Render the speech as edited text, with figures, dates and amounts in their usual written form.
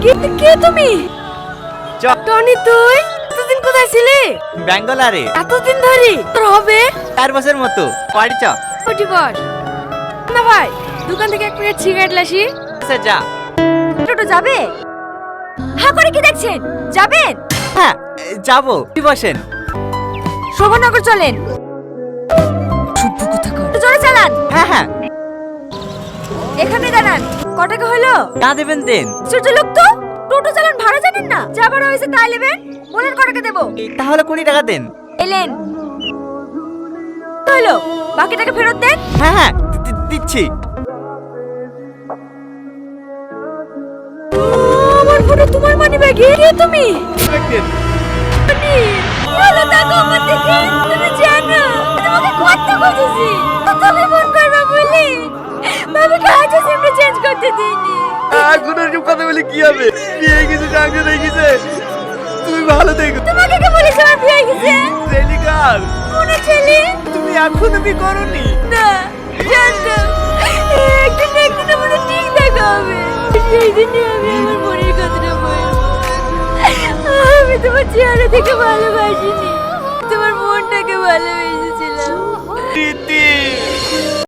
কে তুমি? টনি তুই এতদিন কোথায় ছিলি? ব্যাঙ্গালোরে এতদিন ধরে তোর হবে 4 বছর মতো। বাড়ি চ। কোটি বস না ভাই, দোকান থেকে এক প্যাকেট সিগারেট লাসি। আচ্ছা যা। টোটো যাবে? হ্যাঁ করে কি দেখছেন, যাবেন? হ্যাঁ যাবো, কি বসেন। শোভনগর চলেন। শুদ্ধ কথা কর, জোরে চালান। হ্যাঁ হ্যাঁ এখানে দাঁড়ান। ক টাকা হলো? না দেবেন দেন। সূর্য লোক তো টোটো চালান, ভাড়া জানেন না? যা ভাড়া হয়েছে তাই নেবেন, বলেন ক টাকা দেবো। তাহলে 20 টাকা দেন। এলেন হলো, বাকি টাকা ফেরত দেন। হ্যাঁ হ্যাঁ দিচ্ছি। আমার ফোনে তোমার মানি ব্যাগে। কে তুমি? ভালো থাকো আমার থেকে। তুমি জানো তোমাকে কত খুঁজেছি, তুমি ফোন করবা বলি ভাবি কাজে সিমটা চেঞ্জ করতে দিইনি। এখন এরকম কথা বলে কি হবে? বিয়ে গেছে, সংসার হয়ে গেছে। তুমি ভালো থেকো। তোমাকে কে বলেছে আমার বিয়ে হয়ে গেছে? রেলিকার কোন ছেলে? তুমি এখনো বিয়ে করনি? না জানতাম একদিন না একদিন আমাদের ঠিক দেখা হবে। সেই দিনে আমি আমার মনের কথাটা বলবো। আমি তোমার চেহারা থেকে ভালোবাসিনি, তোমার মনটাকে ভালোবেসেছিলাম। প্রীতি